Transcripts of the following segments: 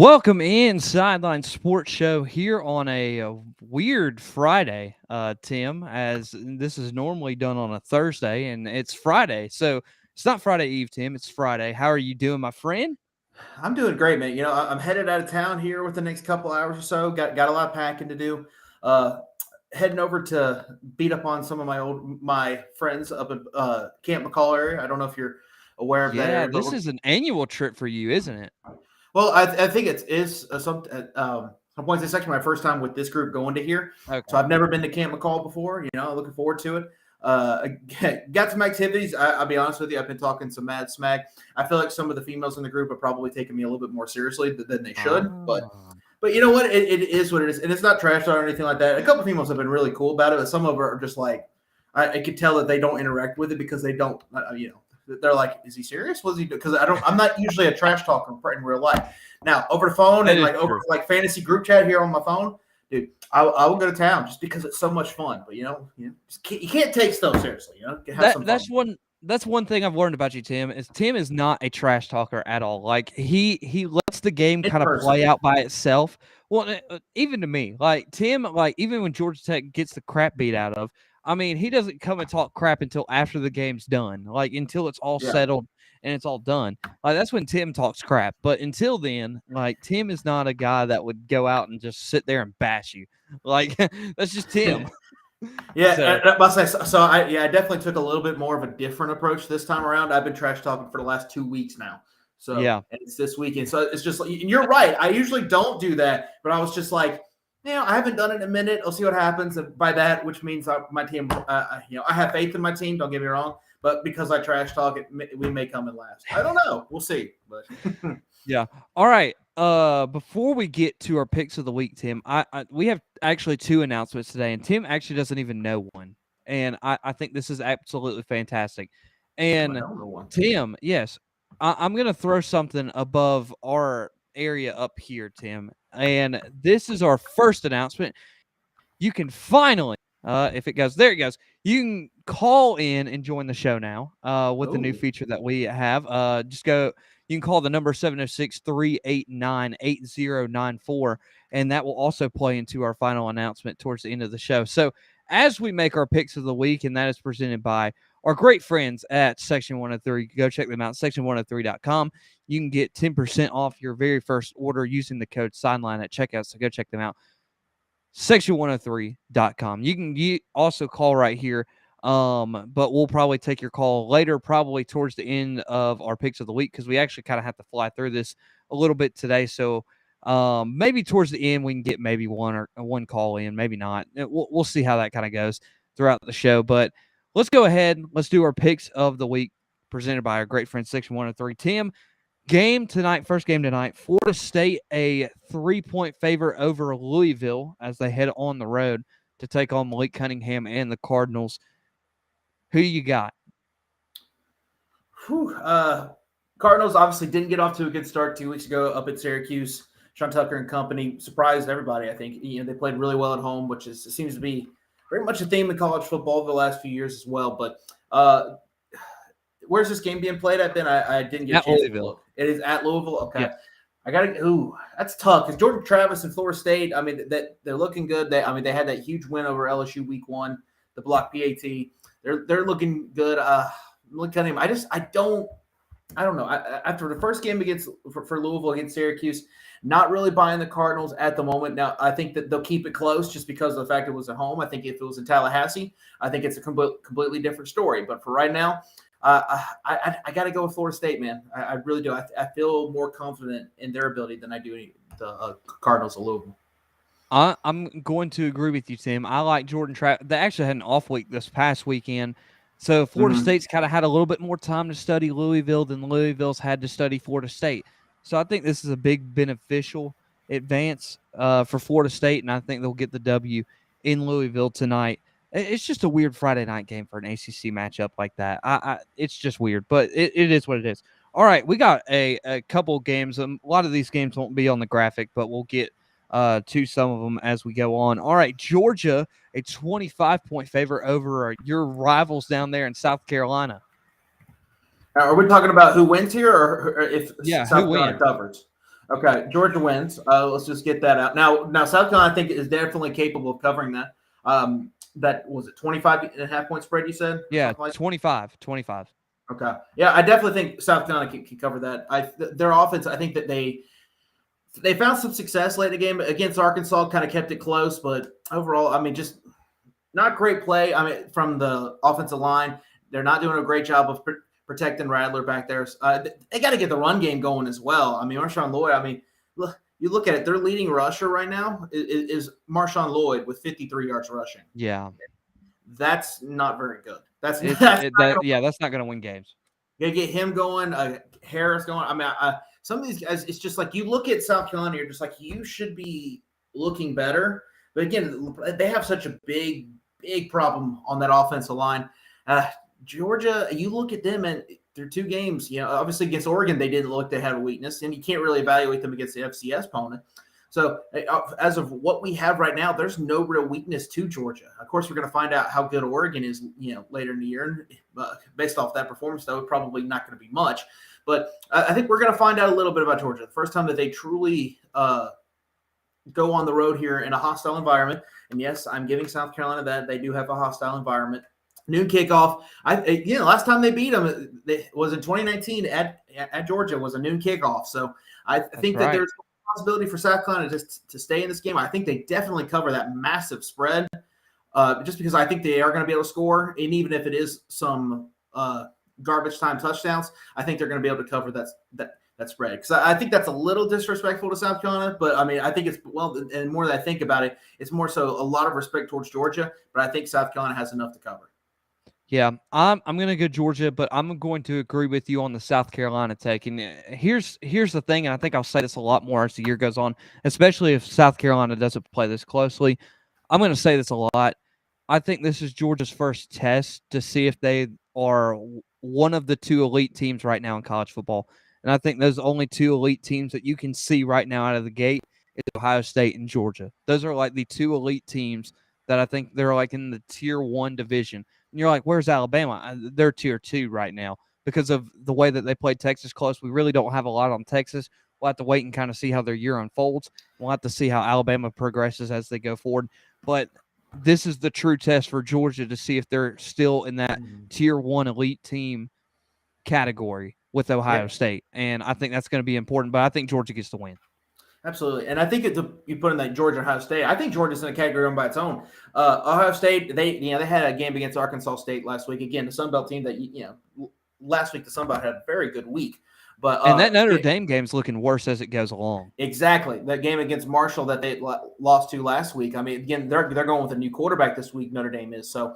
Welcome in Sideline Sports Show here on a weird Friday, Tim, as this is normally done on a Thursday and it's Friday. So it's not Friday Eve, Tim. It's Friday. How are you doing, my friend? I'm doing great, man. I'm headed out of town here with the next couple hours or so. Got a lot of packing to do. Uh, Heading over to beat up on some of my friends up in Camp McCall area. I don't know if you're aware of that Yeah, area, but this is an annual trip for you, isn't it? I think it is some points. It's actually my first time with this group going to here, so Okay. I've never been to Camp McCall before. Looking forward to it. Got some activities. I'll be honest with you. I've been talking some mad smack. I feel like some of the females in the group are probably taking me a little bit more seriously than they should. Ah. But you know what? It is what it is, and it's not trash talk or anything like that. A couple of females have been really cool about it, but some of them are just like I could tell that they don't interact with it because they don't. They're like, "Is he serious? What's he do?" Because I'm not usually a trash talker in real life. Now over the phone That and is like over true. like fantasy group chat here on my phone, dude, I will go to town just because it's so much fun. But you can't take stuff seriously. Have That some that's fun. one that's one thing I've learned about you, Tim, is Tim is not a trash talker at all. Like he lets the game In kind of person. play out by itself. Well, even to me, like Tim, like even when Georgia Tech gets the crap beat out of, I mean, he doesn't come and talk crap until after the game's done, like until it's all Yeah. settled and it's all done. Like that's when Tim talks crap. But until then, like Tim is not a guy that would go out and just sit there and bash you. Like that's just Tim. Yeah, So I must say, I definitely took a little bit more of a different approach this time around. I've been trash talking for the last 2 weeks now, yeah. and it's this weekend. So it's just, and you're right. I usually don't do that, but I was just like, I haven't done it in a minute. I'll see what happens. And by that, which means my team, I have faith in my team. Don't get me wrong, but because I trash talk, we may come in last. I don't know. We'll see. But Yeah. All right. Before we get to our picks of the week, Tim, we have actually two announcements today, and Tim actually doesn't even know one. And I think this is absolutely fantastic. I And don't know one. Tim, yes, I'm gonna throw something above our area up here, Tim. And this is our first announcement. You can finally, if it goes, there it goes. You can call in and join the show now with the new Oh, feature that we have. Just go, you can call the number 706-389-8094, and that will also play into our final announcement towards the end of the show. So, as we make our picks of the week, and that is presented by our great friends at Section 103, go check them out, section103.com. You can get 10% off your very first order using the code Sideline at checkout. So, go check them out section103.com. You also call right here, but we'll probably take your call later, probably towards the end of our picks of the week, because we actually kind of have to fly through this a little bit today. So maybe towards the end we can get maybe one call in, maybe not. We'll see how that kind of goes throughout the show. But let's go ahead. Let's do our picks of the week presented by our great friend Section 103. Tim, game tonight, first game tonight. Florida State a 3-point favor over Louisville as they head on the road to take on Malik Cunningham and the Cardinals. Who you got? whew. Cardinals obviously didn't get off to a good start 2 weeks ago up at Syracuse. Sean Tucker and company surprised everybody. I think they played really well at home, which seems to be very much a theme in college football over the last few years as well. But where's this game being played at? Then I didn't get a At chance to Louisville. look. It is at Louisville. Okay, Yes. I got to. Ooh, that's tough because Jordan Travis and Florida State. I mean, that they're looking good. They had that huge win over LSU week one, the block PAT. They're looking good. Look at him. I don't know. After the first game against for Louisville against Syracuse, not really buying the Cardinals at the moment. Now, I think that they'll keep it close just because of the fact it was at home. I think if it was in Tallahassee, I think it's a completely different story. But for right now, I got to go with Florida State, man. I really do. I feel more confident in their ability than I do the Cardinals of Louisville. I'm going to agree with you, Tim. I like Jordan Travis. They actually had an off week this past weekend. So Florida Mm-hmm. State's kind of had a little bit more time to study Louisville than Louisville's had to study Florida State. So I think this is a big beneficial advance for Florida State, and I think they'll get the W in Louisville tonight. It's just a weird Friday night game for an ACC matchup like that. It's just weird, but it is what it is. All right, we got a couple of games. A lot of these games won't be on the graphic, but we'll get to some of them as we go on. All right, Georgia, a 25-point favor over your rivals down there in South Carolina. Are we talking about who wins here, or if Yeah, who South Carolina wins? covers? Okay, Georgia wins. Let's just get that out. Now South Carolina, I think, is definitely capable of covering that. That was it, 25.5 point spread, you said? Or Yeah, something like 25, 25. that? Okay. Yeah, I definitely think South Carolina can cover that. Their offense, I think that they found some success late in the game against Arkansas, kind of kept it close, but overall, I mean, just not great play. I mean, from the offensive line, they're not doing a great job of protecting Rattler back there. They got to get the run game going as well. I mean, Marshawn Lloyd. I mean, look, you look at it. Their leading rusher right now is Marshawn Lloyd with 53 yards rushing. Yeah. That's not very good. That's It's that's it, not that going yeah, that's not going to win games. to get him going. Harris going. I mean, some of these guys, it's just like you look at South Carolina, you're just like you should be looking better. But again, they have such a big problem on that offensive line. Georgia, you look at them and their two games, obviously against Oregon, they didn't look they had a weakness, and you can't really evaluate them against the FCS opponent. So as of what we have right now, there's no real weakness to Georgia. Of course, we're going to find out how good Oregon is, later in the year. Based off that performance, though, probably not going to be much. But I think we're going to find out a little bit about Georgia. The first time that they truly go on the road here in a hostile environment. And yes, I'm giving South Carolina that they do have a hostile environment. Noon kickoff. Last time they beat them was in 2019 at Georgia. Was a noon kickoff. So I think that there's a possibility for South Carolina just to stay in this game. I think they definitely cover that massive spread, just because I think they are going to be able to score, and even if it is some garbage time touchdowns, I think they're going to be able to cover that spread, because I think that's a little disrespectful to South Carolina. But I mean, I think and more that I think about it, it's more so a lot of respect towards Georgia. But I think South Carolina has enough to cover. Yeah, I'm going to go Georgia, but I'm going to agree with you on the South Carolina take. And here's the thing, and I think I'll say this a lot more as the year goes on, especially if South Carolina doesn't play this closely. I'm going to say this a lot. I think this is Georgia's first test to see if they are one of the two elite teams right now in college football. And I think those only two elite teams that you can see right now out of the gate is Ohio State and Georgia. Those are like the two elite teams that I think they're like in the tier 1 division. And you're like, where's Alabama? They're tier 2 right now because of the way that they played Texas close. We really don't have a lot on Texas. We'll have to wait and kind of see how their year unfolds. We'll have to see how Alabama progresses as they go forward. But this is the true test for Georgia to see if they're still in that tier 1 elite team category with Ohio State. And I think that's going to be important, but I think Georgia gets the win. Absolutely. And I think you put in that Georgia Ohio State. I think Georgia's in a category on by its own. Ohio State, they had a game against Arkansas State last week. Again, the Sun Belt team that last week the Sun Belt had a very good week. But and that Notre Dame game's looking worse as it goes along. Exactly. That game against Marshall that they lost to last week. I mean, again, they're going with a new quarterback this week, Notre Dame is. So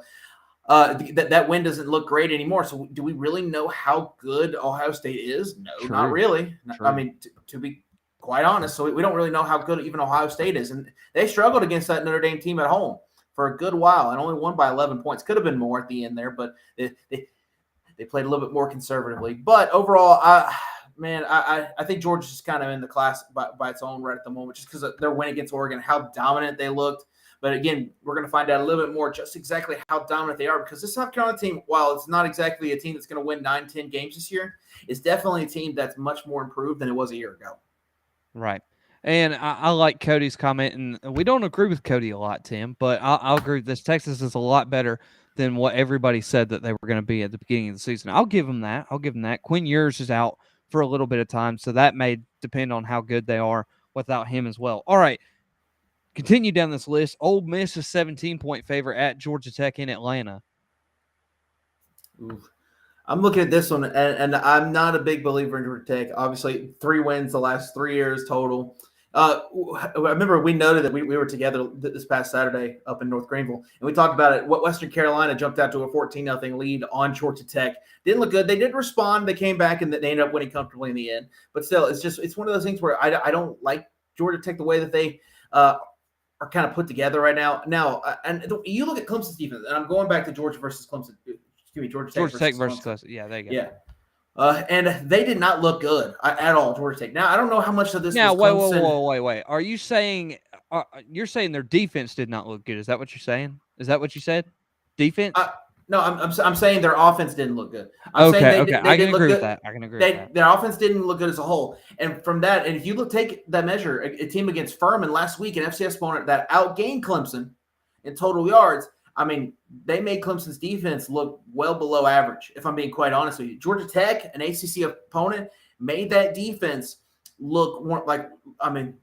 that win doesn't look great anymore. So do we really know how good Ohio State is? No, True. Not really. True. I mean, to be quite honest, so we don't really know how good even Ohio State is. And they struggled against that Notre Dame team at home for a good while and only won by 11 points. Could have been more at the end there, but they played a little bit more conservatively. But overall, I think Georgia's just kind of in the class by its own right at the moment, just because of their win against Oregon, how dominant they looked. But again, we're going to find out a little bit more just exactly how dominant they are, because this South Carolina team, while it's not exactly a team that's going to win 9-10 games this year, is definitely a team that's much more improved than it was a year ago. Right. And I like Cody's comment, and we don't agree with Cody a lot, Tim, but I'll agree with this. Texas is a lot better than what everybody said that they were going to be at the beginning of the season. I'll give them that. Quinn Ewers is out for a little bit of time, so that may depend on how good they are without him as well. All right, continue down this list. Ole Miss is 17-point favorite at Georgia Tech in Atlanta. Ooh. I'm looking at this one, and I'm not a big believer in Georgia Tech. Obviously, 3 wins the last 3 years total. I remember we noted that we were together this past Saturday up in North Greenville, and we talked about it. What Western Carolina jumped out to a 14-0 lead on Georgia Tech. Didn't look good. They did respond. They came back, and they ended up winning comfortably in the end. But still, it's one of those things where I don't like Georgia Tech the way that they are kind of put together right now. And you look at Clemson's defense, and I'm going back to Georgia versus Clemson. Georgia Tech versus Clemson. Yeah, there you go. Yeah. And they did not look good at all, Georgia Tech. Now, I don't know how much of this was Clemson. Wait. Are you saying you're saying their defense did not look good? Is that what you're saying? Is that what you said? Defense? No, I'm saying their offense didn't look good. I'm saying Okay, okay, they I can didn't look agree with good. that. I can agree with that. Their offense didn't look good as a whole. And from that, and if you take that measure, a team against Furman last week, an FCS opponent that outgained Clemson in total yards, I mean, they made Clemson's defense look well below average, if I'm being quite honest with you. Georgia Tech, an ACC opponent, made that defense look more like, I mean,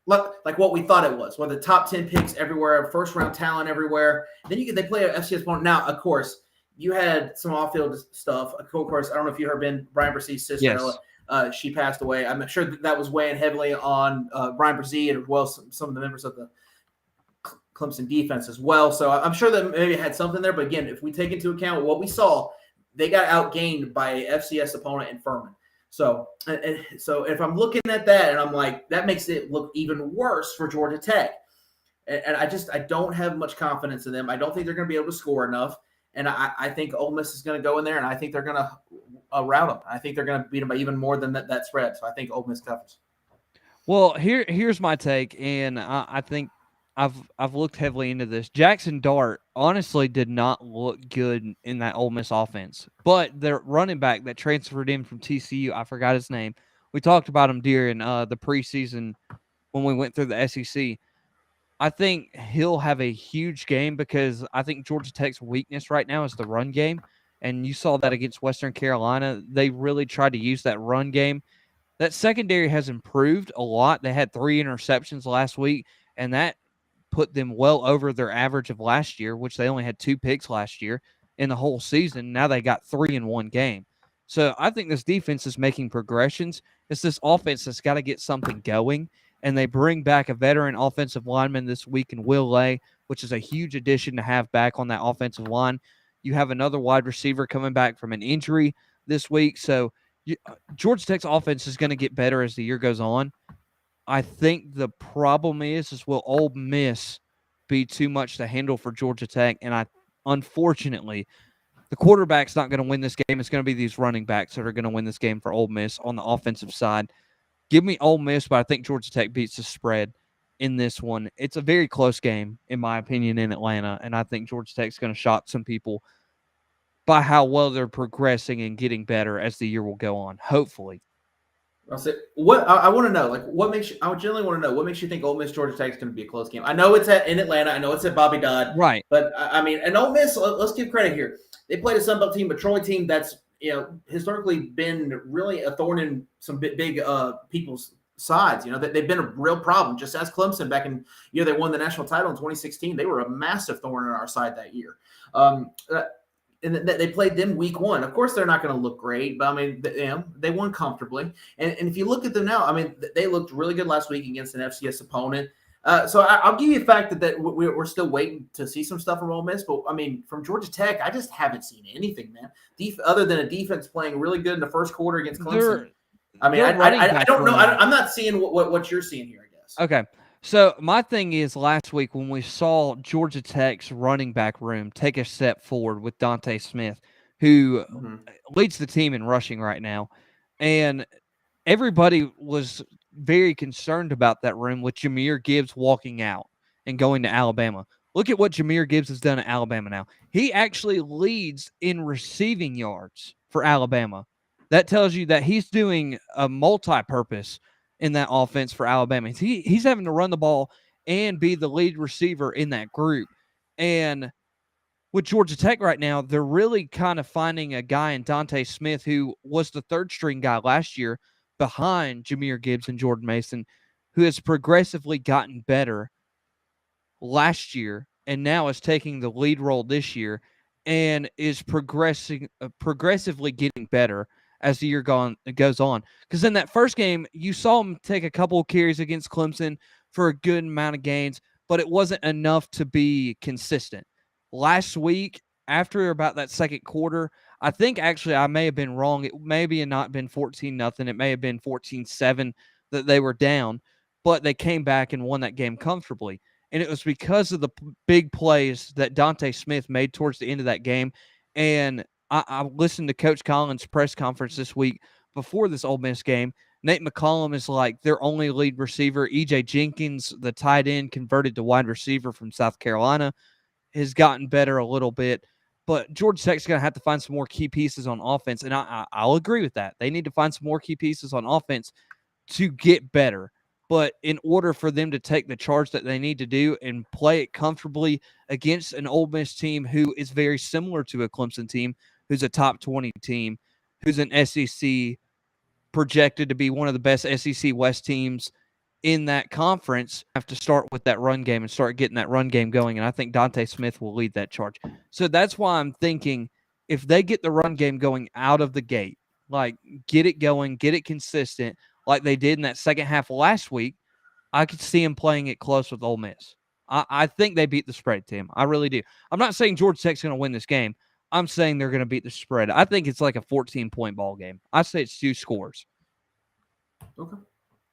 like what we thought it was. Well, the top 10 picks everywhere, first round talent everywhere. Then they play an FCS opponent. Now, of course, you had some off-field stuff. Of course, I don't know if you heard Brian Brzez's sister, Ella. Yes. She passed away. I'm sure that was weighing heavily on Brian Brzee and as well as some of the members of the Clemson defense as well. So I'm sure that maybe it had something there. But again, if we take into account what we saw, they got outgained by a FCS opponent in Furman. So if I'm looking at that and I'm like, that makes it look even worse for Georgia Tech. And I don't have much confidence in them. I don't think they're going to be able to score enough. And I think Ole Miss is going to go in there, and I think they're going to rout them. I think they're going to beat them by even more than that spread. So I think Ole Miss covers. Well, here's my take, and I think I've looked heavily into this. Jackson Dart honestly did not look good in that Ole Miss offense, but their running back that transferred in from TCU, I forgot his name. We talked about him during the preseason when we went through the SEC. I think he'll have a huge game because I think Georgia Tech's weakness right now is the run game. And you saw that against Western Carolina. They really tried to use that run game. That secondary has improved a lot. They had 3 interceptions last week, and that put them well over their average of last year, which they only had 2 picks last year in the whole season. Now they got 3 in one game. So I think this defense is making progressions. It's this offense that's got to get something going, and they bring back a veteran offensive lineman this week in Will Lay, which is a huge addition to have back on that offensive line. You have another wide receiver coming back from an injury this week. So Georgia Tech's offense is going to get better as the year goes on. I think the problem is will Ole Miss be too much to handle for Georgia Tech? And unfortunately, the quarterback's not going to win this game. It's going to be these running backs that are going to win this game for Ole Miss on the offensive side. Give me Ole Miss, but I think Georgia Tech beats the spread in this one. It's a very close game, in my opinion, in Atlanta, and I think Georgia Tech's going to shock some people by how well they're progressing and getting better as the year will go on, hopefully. I'll say what I want to know, like what makes you. I generally want to know what makes you think Ole Miss Georgia Tech is going to be a close game. I know it's in Atlanta. I know it's at Bobby Dodd. Right. But I mean, and Ole Miss. Let's give credit here. They played a Sun Belt team, a Troy team that's historically been really a thorn in some big people's sides. They've been a real problem. Just as Clemson back in they won the national title in 2016. They were a massive thorn in our side that year. And they played them week 1. Of course, they're not going to look great, but I mean, they won comfortably. And if you look at them now, I mean, they looked really good last week against an FCS opponent. So I'll give you the fact that we're still waiting to see some stuff from Ole Miss. But I mean, from Georgia Tech, I just haven't seen anything, man. Other than a defense playing really good in the first quarter against Clemson. I don't know. I'm not seeing what you're seeing here, I guess. Okay. So my thing is last week when we saw Georgia Tech's running back room take a step forward with Dante Smith, who leads the team in rushing right now, and everybody was very concerned about that room with Jahmyr Gibbs walking out and going to Alabama. Look at what Jahmyr Gibbs has done at Alabama now. He actually leads in receiving yards for Alabama. That tells you that he's doing a multi-purpose in that offense for Alabama. He's having to run the ball and be the lead receiver in that group. And with Georgia Tech right now, they're really kind of finding a guy in Dante Smith who was the third-string guy last year behind Jahmyr Gibbs and Jordan Mason, who has progressively gotten better last year and now is taking the lead role this year and is progressively getting better as the year goes on. Because in that first game, you saw him take a couple of carries against Clemson for a good amount of gains, but it wasn't enough to be consistent. Last week, after about that second quarter, I think actually I may have been wrong. It may have not been 14-0. It may have been 14-7 that they were down, but they came back and won that game comfortably. And it was because of the big plays that Dante Smith made towards the end of that game. And I listened to Coach Collins' press conference this week before this Ole Miss game. Nate McCollum is like their only lead receiver. E.J. Jenkins, the tight end, converted to wide receiver from South Carolina, has gotten better a little bit. But Georgia Tech's going to have to find some more key pieces on offense, and I'll agree with that. They need to find some more key pieces on offense to get better. But in order for them to take the charge that they need to do and play it comfortably against an Ole Miss team who is very similar to a Clemson team, who's a top 20 team, who's an SEC projected to be one of the best SEC West teams in that conference, have to start with that run game and start getting that run game going. And I think Dante Smith will lead that charge. So that's why I'm thinking if they get the run game going out of the gate, like get it going, get it consistent, like they did in that second half of last week, I could see them playing it close with Ole Miss. I think they beat the spread, Tim. I really do. I'm not saying Georgia Tech's going to win this game. I'm saying they're going to beat the spread. I think it's like a 14-point ball game. I say it's 2 scores. Okay.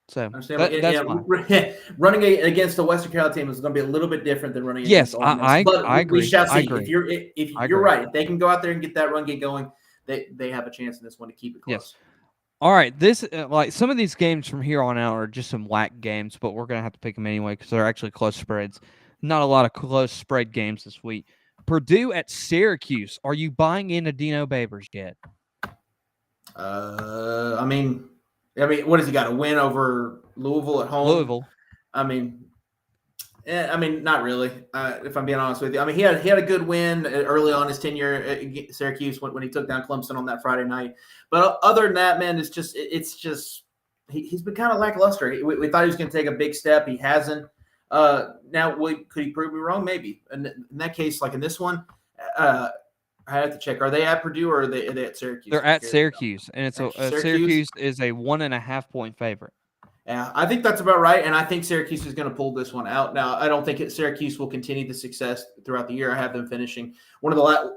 So that's fine. Running against the Western Carolina team is going to be a little bit different than running against Ole Miss. I agree. We shall see. I agree. If you're right, if they can go out there and get that run game going, they have a chance in this one to keep it close. Yes. All right, this like some of these games from here on out are just some whack games, but we're gonna have to pick them anyway because they're actually close spreads. Not a lot of close spread games this week. Purdue at Syracuse. Are you buying into Dino Babers yet? I mean, what has he got? A win over Louisville at home? Louisville. Not really. If I'm being honest with you, he had a good win early on his tenure at Syracuse when he took down Clemson on that Friday night. But other than that, man, it's just he's been kind of lackluster. We thought he was going to take a big step. He hasn't. Now, could he prove me wrong? Maybe. And in that case, like in this one, I have to check. Are they at Purdue or are they at Syracuse? They're at Syracuse, and it's Syracuse is a 1.5-point favorite. Yeah, I think that's about right, and I think Syracuse is going to pull this one out. Now, I don't think Syracuse will continue the success throughout the year. I have them finishing one of the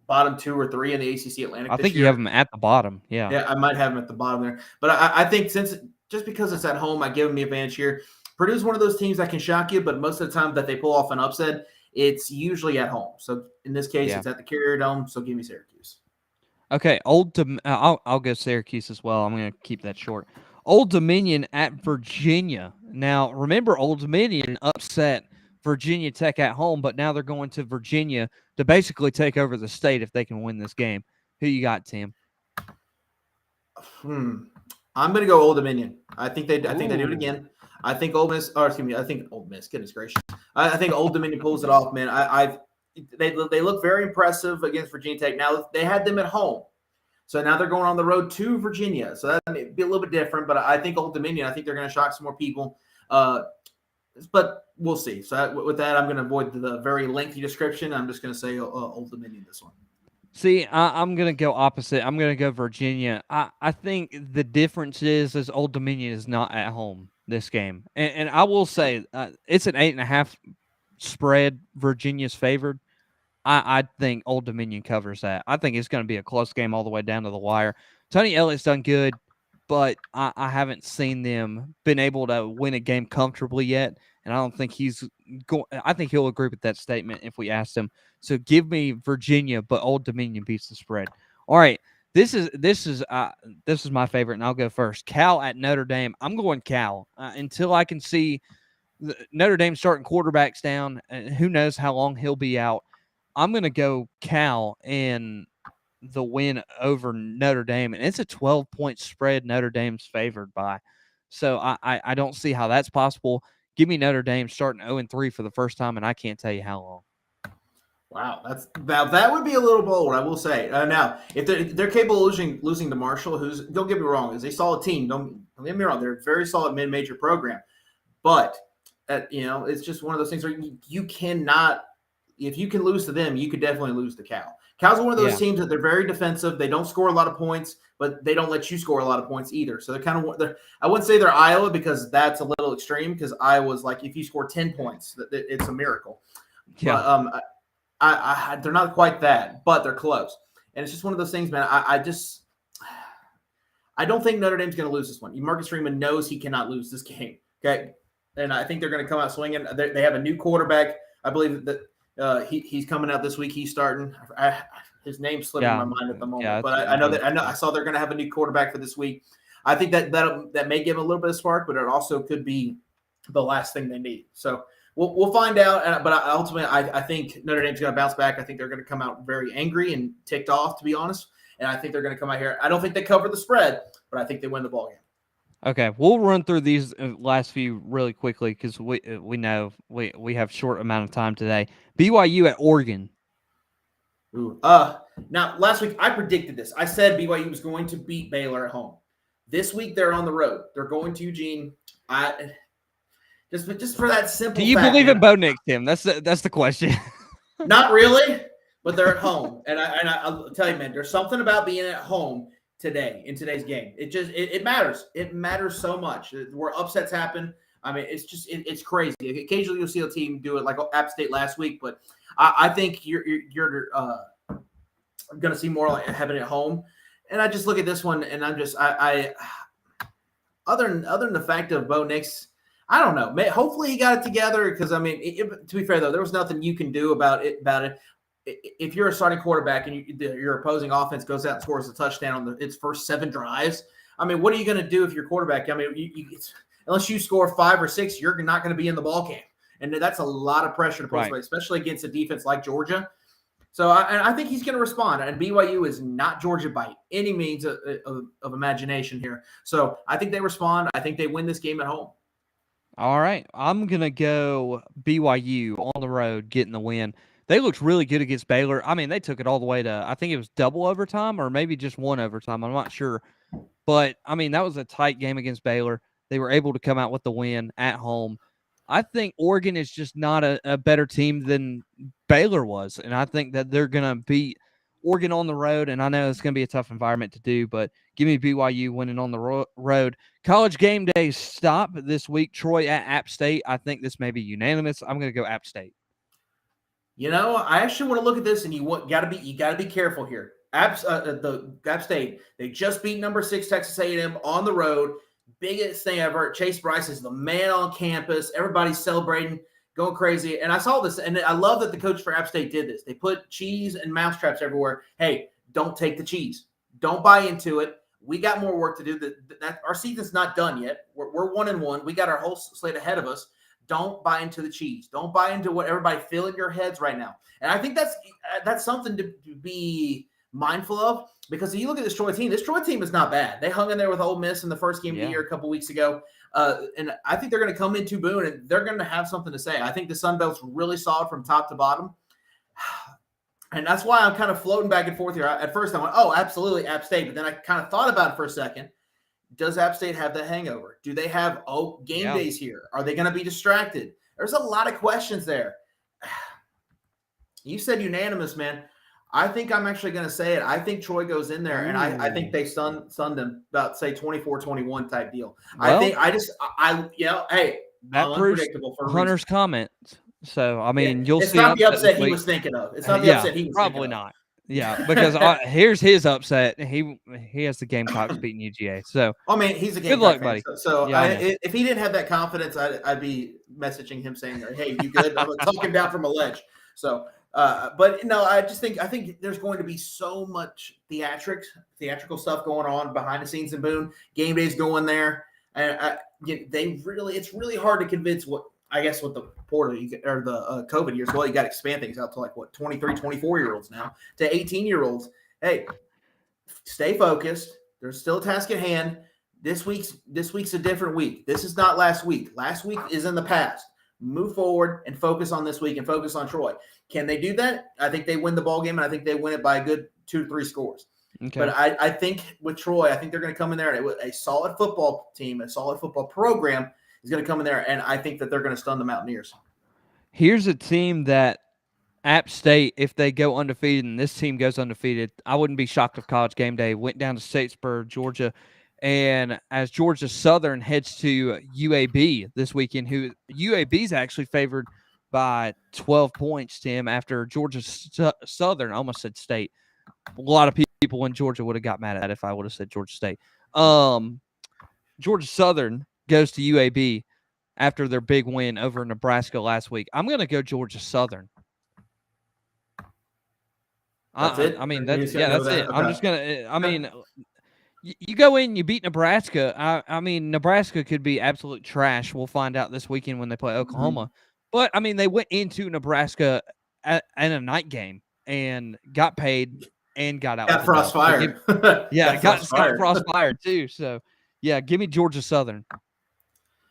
bottom 2 or 3 in the ACC Atlantic. I think you have them at the bottom. Yeah. Yeah, I might have them at the bottom there, but I think just because it's at home, I give them the advantage here. Purdue's one of those teams that can shock you, but most of the time that they pull off an upset, it's usually at home. So in this case, It's at the Carrier Dome. So give me Syracuse. Okay, I'll go Syracuse as well. I'm going to keep that short. Old Dominion at Virginia. Now, remember, Old Dominion upset Virginia Tech at home, but now they're going to Virginia to basically take over the state if they can win this game. Who you got, Tim? I'm going to go Old Dominion. I think they do it again. I think Ole Miss. Goodness gracious! I think Old Dominion pulls it off, man. They look very impressive against Virginia Tech. Now they had them at home. So now they're going on the road to Virginia. So that may be a little bit different, but I think Old Dominion, I think they're going to shock some more people. But we'll see. So with that, I'm going to avoid the very lengthy description. I'm just going to say Old Dominion this one. See, I'm going to go opposite. I'm going to go Virginia. I think the difference is Old Dominion is not at home this game. And I will say it's an 8.5 spread. Virginia's favored. I think Old Dominion covers that. I think it's going to be a close game all the way down to the wire. Tony Elliott's done good, but I haven't seen them been able to win a game comfortably yet, and I don't think he's going. I think he'll agree with that statement if we ask him. So give me Virginia, but Old Dominion beats the spread. All right, this is my favorite, and I'll go first. Cal at Notre Dame. I'm going Cal until I can see Notre Dame starting quarterbacks down, and who knows how long he'll be out. I'm going to go Cal and the win over Notre Dame, and it's a 12-point spread Notre Dame's favored by. So I don't see how that's possible. Give me Notre Dame starting 0-3 for the first time, and I can't tell you how long. Wow, that would be a little bold, I will say. Now, if they're capable of losing to Marshall, who's, don't get me wrong, is a solid team. Don't get me wrong, they're a very solid mid-major program. But it's just one of those things where you cannot. If you can lose to them, you could definitely lose to Cal. Cal's one of those teams that they're very defensive. They don't score a lot of points, but they don't let you score a lot of points either. So they're kind of – I wouldn't say they're Iowa because that's a little extreme because Iowa's like if you score 10 points, it's a miracle. Yeah. But they're not quite that, but they're close. And it's just one of those things, man. I don't think Notre Dame's going to lose this one. Marcus Freeman knows he cannot lose this game, okay? And I think they're going to come out swinging. They have a new quarterback. I believe that – he's coming out this week. He's starting. His name's slipping my mind at the moment, but I saw they're going to have a new quarterback for this week. I think that may give him a little bit of spark, but it also could be the last thing they need. So We'll find out. But ultimately, I think Notre Dame's going to bounce back. I think they're going to come out very angry and ticked off, to be honest. And I think they're going to come out here. I don't think they cover the spread, but I think they win the ball game. Okay, we'll run through these last few really quickly because we know we have short amount of time today. BYU at Oregon. Ooh. Now, last week I predicted this. I said BYU was going to beat Baylor at home. This week they're on the road. They're going to Eugene. Just for that simple. Do you believe in Bo Nix, Tim? That's the question. Not really, but they're at home, and I'll tell you, man, there's something about being at home today in today's game. It matters. It matters so much. Where upsets happen. I mean, it's crazy. Occasionally you'll see a team do it like App State last week, but I think you're going to see more like happening at home. And I just look at this one, and I'm just I other than the fact of Bo Nix, I don't know. Hopefully he got it together because I mean, to be fair though, there was nothing you can do about it. If you're a starting quarterback and your opposing offense goes out and scores a touchdown on its first 7 drives, I mean, what are you going to do if you're quarterback? I mean, unless you score 5 or 6, you're not going to be in the ball game, and that's a lot of pressure to put, especially against a defense like Georgia. So I think he's going to respond, and BYU is not Georgia by any means of imagination here. So I think they respond. I think they win this game at home. All right, I'm going to go BYU on the road, getting the win. They looked really good against Baylor. I mean, they took it all the way to, I think it was double overtime or maybe just 1 overtime. I'm not sure. But, I mean, that was a tight game against Baylor. They were able to come out with the win at home. I think Oregon is just not a better team than Baylor was, and I think that they're going to beat Oregon on the road, and I know it's going to be a tough environment to do, but give me BYU winning on the road. College game day stop this week, Troy at App State. I think this may be unanimous. I'm going to go App State. You know, I actually want to look at this, and you got to be careful here. App State, they just beat number 6 Texas A&M on the road. Biggest thing ever. Chase Bryce is the man on campus. Everybody's celebrating, going crazy. And I saw this, and I love that the coach for App State did this. They put cheese and mousetraps everywhere. Hey, don't take the cheese. Don't buy into it. We got more work to do. Our season's not done yet. We're 1-1. We got our whole slate ahead of us. Don't buy into the cheese. Don't buy into what everybody feel in your heads right now. And I think that's something to be mindful of, because if you look at this Troy team is not bad. They hung in there with Ole Miss in the first game of the year a couple weeks ago. And I think they're going to come into Boone and they're going to have something to say. I think the Sun Belt's really solid from top to bottom. And that's why I'm kind of floating back and forth here. At first I went, oh, absolutely App State. But then I kind of thought about it for a second. Does App State have the hangover? Do they have game days here? Are they going to be distracted? There's a lot of questions there. You said unanimous, man. I think I'm actually going to say it. I think Troy goes in there, and I think they stun them about, say, 24-21 type deal. Well, hey, that proves Hunter's comment. So, I mean, you'll it's see. It's not the upset he was thinking of. It's not the upset he was probably thinking not. Yeah, because here's his upset. He has the Gamecocks beating UGA. So, I mean, he's a Gamecock good luck, fan, buddy. So if he didn't have that confidence, I'd be messaging him saying, "Hey, you good?" I'm gonna talk him down from a ledge. So, but no, I think there's going to be so much theatrical stuff going on behind the scenes in Boone. Game day's going there, and it's really hard to convince what the portal or the COVID years. Well, you got to expand things out to 23, 24-year-olds now to 18-year-olds. Hey, stay focused. There's still a task at hand. This week's a different week. This is not last week. Last week is in the past. Move forward and focus on this week and focus on Troy. Can they do that? I think they win the ball game, and I think they win it by a good 2 to 3 scores. Okay. But I think with Troy, I think they're going to come in there and a solid football team, a solid football program is going to come in there, and I think that they're going to stun the Mountaineers. Here's a team that App State, if they go undefeated and this team goes undefeated, I wouldn't be shocked if College game day went down to Statesboro, Georgia. And as Georgia Southern heads to UAB this weekend, who UAB is actually favored by 12 points, Tim, after Georgia Southern, I almost said State. A lot of people in Georgia would have got mad at that if I would have said Georgia State. Georgia Southern goes to UAB after their big win over Nebraska last week. I'm going to go Georgia Southern. That's it? I mean, that's it. Okay. I'm just going to – I mean – you go in, you beat Nebraska. I mean, Nebraska could be absolute trash. We'll find out this weekend when they play Oklahoma. But I mean, they went into Nebraska at a night game and got paid and got out with Got a dub. Frost So fired. yeah, Got Frost Scott fired. Frost fired too. So yeah, give me Georgia Southern.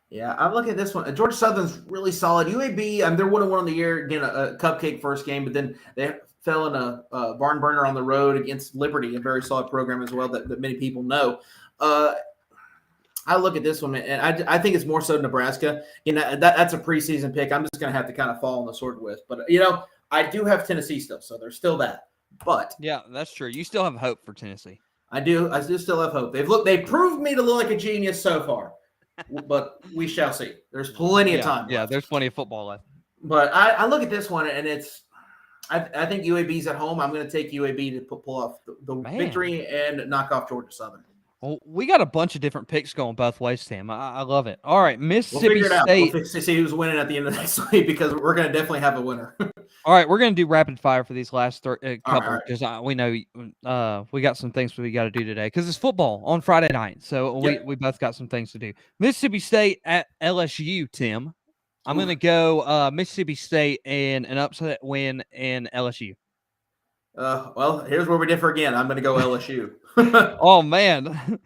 Yeah, I'm looking at this one. Georgia Southern's really solid. UAB, they're 1-1 on the year, again, a cupcake first game, but then they fell in a barn burner on the road against Liberty, a very solid program as well that many people know. I look at this one, and I think it's more so Nebraska. That's a preseason pick. I'm just going to have to kind of fall on the sword with. But, I do have Tennessee still, so there's still that. But yeah, that's true. You still have hope for Tennessee. I do still have hope. They proved me to look like a genius so far. But we shall see. There's plenty of time left. Yeah, there's plenty of football left. But I look at this one, and I think UAB's at home. I'm going to take UAB to pull off the victory and knock off Georgia Southern. Well, we got a bunch of different picks going both ways, Tim. I love it. All right, Mississippi State. We'll see who's winning at the end of next week because we're going to definitely have a winner. All right, we're going to do rapid fire for these last couple because right. we know we got some things we got to do today because it's football on Friday night. So we both got some things to do. Mississippi State at LSU, Tim. I'm going to go Mississippi State and an upset win in LSU. Well, here's where we differ again. I'm going to go LSU. Oh man,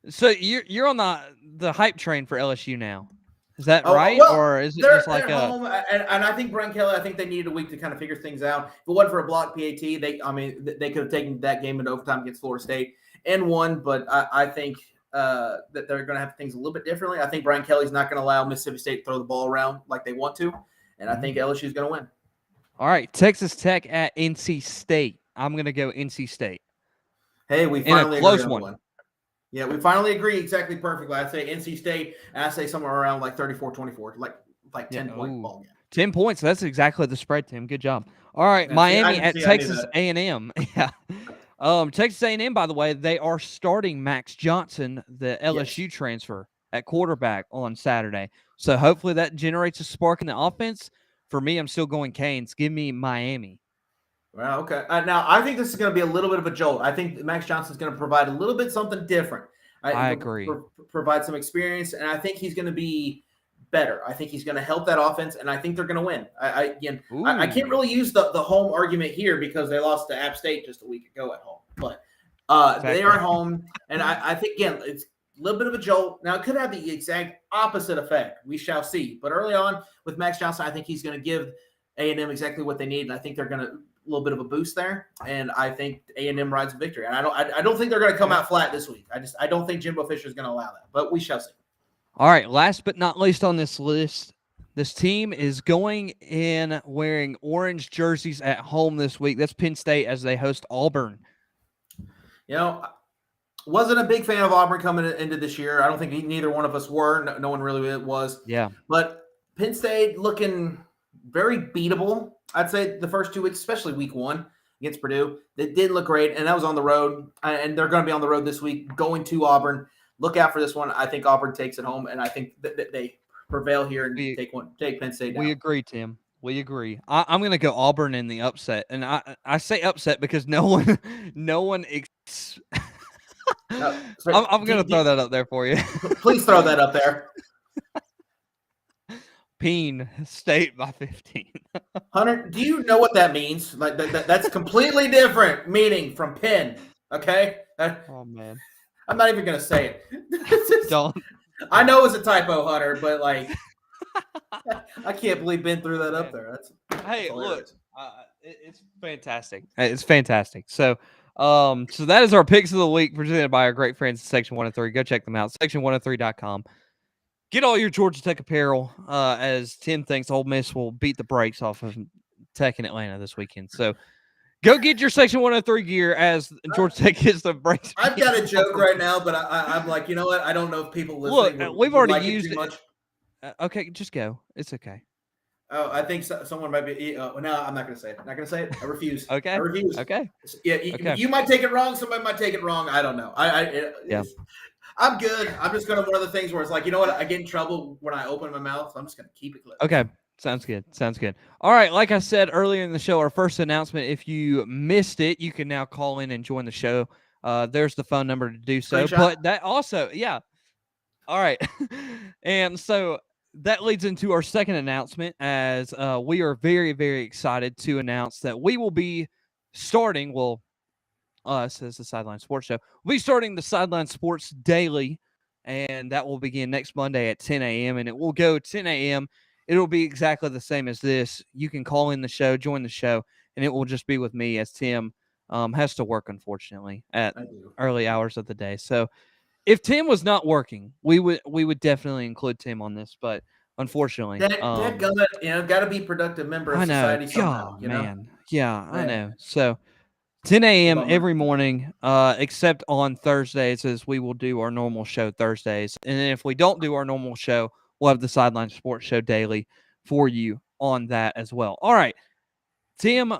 so you're on the hype train for LSU now. Is that right, well, or is it just like a home? And I think Brian Kelly. I think they needed a week to kind of figure things out. If it wasn't for a block PAT, they could have taken that game into overtime against Florida State and won. But I think that they're going to have things a little bit differently. I think Brian Kelly's not going to allow Mississippi State to throw the ball around like they want to, and I think LSU's going to win. All right, Texas Tech at NC State. I'm going to go NC State. Hey, we finally agree on one. Yeah, we finally agree exactly perfectly. I'd say NC State, and I say somewhere around like 34-24, like 10-point ball game. 10 points. That's exactly the spread, Tim. Good job. All right, Miami at Texas A&M. Yeah. Texas A&M, by the way, they are starting Max Johnson, the LSU transfer, at quarterback on Saturday. So hopefully that generates a spark in the offense. For me, I'm still going Canes. Give me Miami. Well, okay. Now, I think this is going to be a little bit of a jolt. I think Max Johnson's going to provide a little bit something different. I agree. Provide some experience, and I think he's going to be better. I think he's going to help that offense, and I think they're going to win. I can't really use the home argument here because they lost to App State just a week ago at home. But they are at home, and I think, again, it's a little bit of a jolt. Now, it could have the exact opposite effect. We shall see. But early on with Max Johnson, I think he's going to give A&M exactly what they need, and I think they're going to – a little bit of a boost there, and I think A&M rides a victory. And I don't think they're going to come out flat this week. I don't think Jimbo Fisher is going to allow that, but we shall see. All right, last but not least on this list, this team is going in wearing orange jerseys at home this week. That's Penn State as they host Auburn. Wasn't a big fan of Auburn coming into this year. I don't think neither one of us were. No one really was. Yeah. But Penn State looking very beatable. I'd say the first 2 weeks, especially week 1 against Purdue, they did look great, and that was on the road. And they're going to be on the road this week, going to Auburn. Look out for this one. I think Auburn takes it home, and I think that they prevail here and take Penn State down. We agree, Tim. We agree. I'm going to go Auburn in the upset, and I say upset because no one. I'm going to throw that up there for you. Please throw that up there. Penn State by 15. Hunter, do you know what that means? Like that's completely different meaning from Penn. Okay. Oh man, I'm not even gonna say it. Don't. I know it's a typo, Hunter, but like, I can't believe Ben threw that up there. Hey, look, it's fantastic. It's fantastic. So that is our picks of the week presented by our great friends at Section 103. Go check them out. Section103.com. Get all your Georgia Tech apparel as Tim thinks Ole Miss will beat the brakes off of Tech in Atlanta this weekend. So go get your Section 103 gear as Georgia Tech gets the brakes. I've got a joke right now, but I'm like, you know what? I don't know if people listening. Look, we've already used it. Much. Okay, just go. It's okay. Oh, I think someone might be. No, I'm not going to say it. I'm not going to say it. I refuse. Okay. I refuse. Okay. Yeah, you might take it wrong. Somebody might take it wrong. I don't know. I'm good. I'm just going to one of the things where it's like, you know what? I get in trouble when I open my mouth. So I'm just going to keep it closed. Okay. Sounds good. All right. Like I said earlier in the show, our first announcement, if you missed it, you can now call in and join the show. There's the phone number to do so. But that also, yeah. All right. And so that leads into our second announcement, as we are very, very excited to announce that we will be starting, well, us as the Sideline Sports Show, we'll be starting the Sideline Sports Daily, and that will begin next Monday at 10 a.m., and it will go 10 a.m. It'll be exactly the same as this. You can call in the show, join the show, and it will just be with me, as Tim has to work, unfortunately, at I do. early hours of the day. So if Tim was not working, we would definitely include Tim on this, but unfortunately, That gonna, got to be a productive member of I know, society somehow. God, man, yeah, I Man, know. So 10 it's a a.m. bummer. every morning, except on Thursdays, as we will do our normal show Thursdays. And then if we don't do our normal show, we'll have the Sideline Sports Show daily for you on that as well. All right, Tim,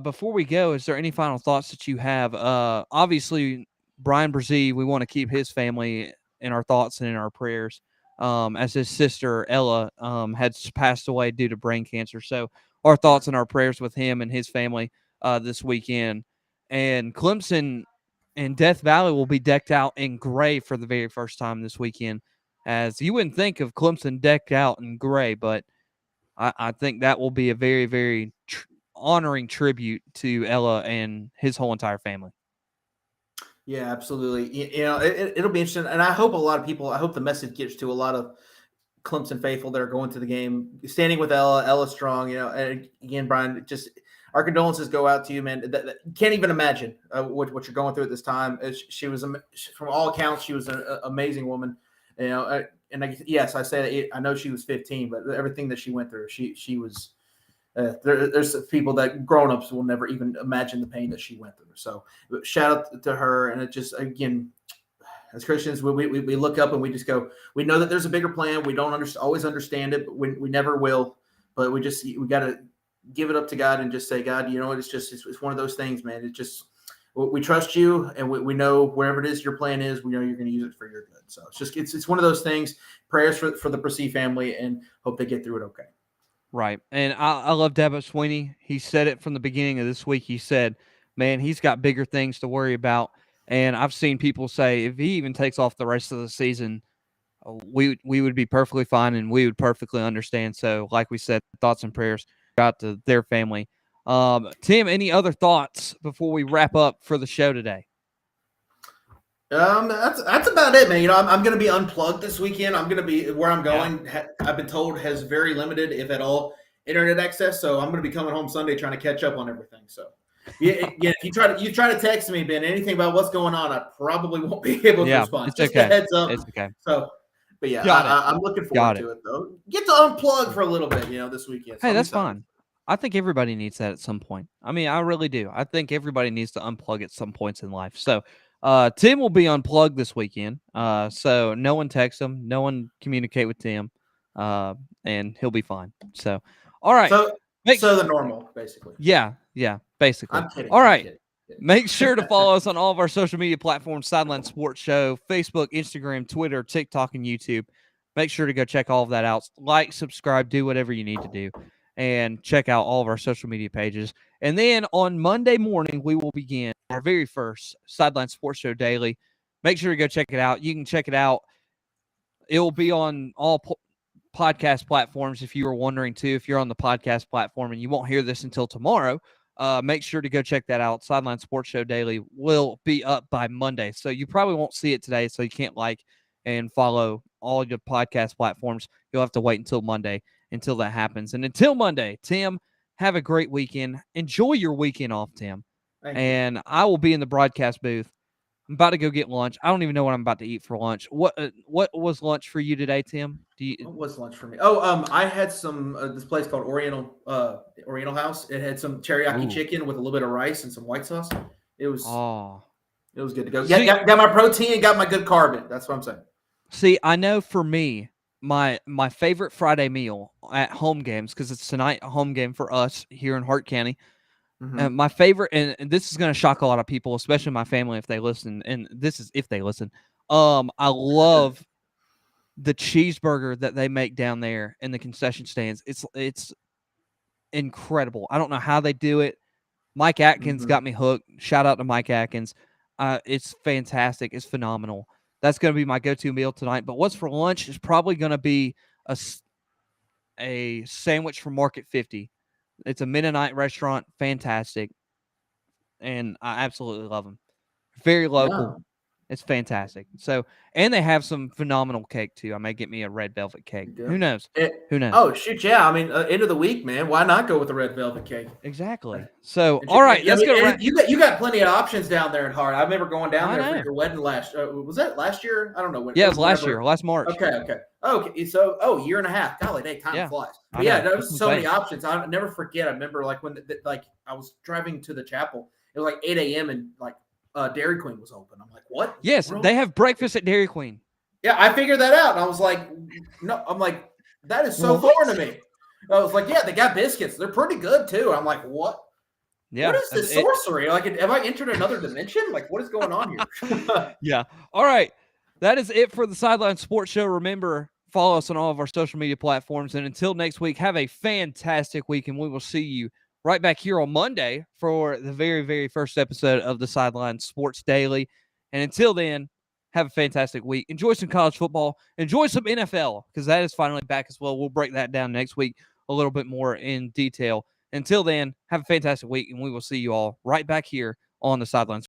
before we go, is there any final thoughts that you have? Obviously, Brian Brzee, we want to keep his family in our thoughts and in our prayers, as his sister Ella had passed away due to brain cancer. So our thoughts and our prayers with him and his family this weekend. And Clemson and Death Valley will be decked out in gray for the very first time this weekend, as you wouldn't think of Clemson decked out in gray, but I think that will be a very, very honoring tribute to Ella and his whole entire family. Yeah, absolutely. It'll be interesting, and I hope a lot of people. I hope the message gets to a lot of Clemson faithful that are going to the game, standing with Ella. Ella strong. And again, Brian, just our condolences go out to you, man. Can't even imagine what you're going through at this time. She was, from all accounts, she was an amazing woman. Yes, I say that. I know she was 15, but everything that she went through, she was. There's people that grown-ups will never even imagine the pain that she went through. So shout out to her. And it just, again, as Christians, we look up and we just go, we know that there's a bigger plan. We don't always understand it, but we never will. But we got to give it up to God and just say, God, it's one of those things, man. It just, we trust you, and we know wherever it is your plan is, we know you're going to use it for your good. So it's one of those things. Prayers for the Brzee family, and hope they get through it okay. Right. And I love Dabo Sweeney. He said it from the beginning of this week. He said, man, he's got bigger things to worry about. And I've seen people say if he even takes off the rest of the season, we would be perfectly fine and we would perfectly understand. So, like we said, thoughts and prayers out to their family. Tim, any other thoughts before we wrap up for the show today? That's about it, man. I'm going to be unplugged this weekend. I'm going to be where I'm going. Yeah. I've been told has very limited, if at all, internet access. So I'm going to be coming home Sunday trying to catch up on everything. So yeah. If you try to text me, Ben, anything about what's going on, I probably won't be able to respond. It's Just okay. a heads up. It's okay. So, but yeah, I'm looking forward to it though. Get to unplug for a little bit, this weekend. So hey, that's fine. I think everybody needs that at some point. I mean, I really do. I think everybody needs to unplug at some points in life. So, Tim will be unplugged this weekend. So no one text him, no one communicate with Tim, and he'll be fine. So, all right. So the normal, basically. Yeah, basically. I'm kidding. All right. Make sure to follow us on all of our social media platforms: Sideline Sports Show, Facebook, Instagram, Twitter, TikTok, and YouTube. Make sure to go check all of that out. Like, subscribe, do whatever you need to do, and check out all of our social media pages. And then on Monday morning, we will begin our very first Sideline Sports Show Daily. Make sure to go check it out. You can check it out. It will be on all podcast platforms, if you were wondering too. If you're on the podcast platform and you won't hear this until tomorrow, make sure to go check that out. Sideline Sports Show Daily will be up by Monday. So you probably won't see it today, so you can't like and follow all your podcast platforms. You'll have to wait until Monday until that happens. And until Monday, Tim, have a great weekend. Enjoy your weekend off, Tim. And I will be in the broadcast booth. I'm about to go get lunch. I don't even know what I'm about to eat for lunch. What was lunch for you today, Tim? What was lunch for me? Oh, I had some this place called Oriental House. It had some teriyaki chicken with a little bit of rice and some white sauce. It was good to go. Got my protein, got my good carb in. That's what I'm saying. See, I know for me, my favorite Friday meal at home games, because it's tonight a home game for us here in Hart County. Mm-hmm. My favorite, and this is going to shock a lot of people, especially my family if they listen, and this is if they listen. I love the cheeseburger that they make down there in the concession stands. It's incredible. I don't know how they do it. Mike Atkins got me hooked. Shout out to Mike Atkins. It's fantastic. It's phenomenal. That's going to be my go-to meal tonight. But what's for lunch is probably going to be a sandwich from Market 50. It's a Mennonite restaurant, fantastic, and I absolutely love them. Very local. No. It's fantastic. So, and they have some phenomenal cake too. I may get me a red velvet cake. You do? Who knows? It, Who knows? oh shoot, yeah. I mean, end of the week, man. Why not go with the red velvet cake? Exactly. So, And all right, I let's mean, go. and you got plenty of options down there in Hart. I remember going down I there for know. your wedding last. Was that last year? I don't know when. Yeah, it was last whenever. year, last March. Okay. So, year and a half. Golly, day, time Yeah, flies. I But yeah, know. there That's was so many insane. options. I'll never forget. I remember like when like I was driving to the chapel. It was like 8 a.m. and like Dairy Queen was open. I'm like, what? Yes, they have breakfast at Dairy Queen. Yeah, I figured that out, and I was like, no. I'm like, that is so What? foreign to me. I was like, yeah, they got biscuits. They're pretty good too. I'm like, what? Yeah. What is this sorcery? Like, have I entered another dimension? Like, what is going on here? Yeah. All right. That is it for the Sideline Sports Show. Remember, follow us on all of our social media platforms. And until next week, have a fantastic week, and we will see you right back here on Monday for the very, very first episode of the Sideline Sports Daily. And until then, have a fantastic week. Enjoy some college football. Enjoy some NFL, because that is finally back as well. We'll break that down next week a little bit more in detail. Until then, have a fantastic week, and we will see you all right back here on the Sideline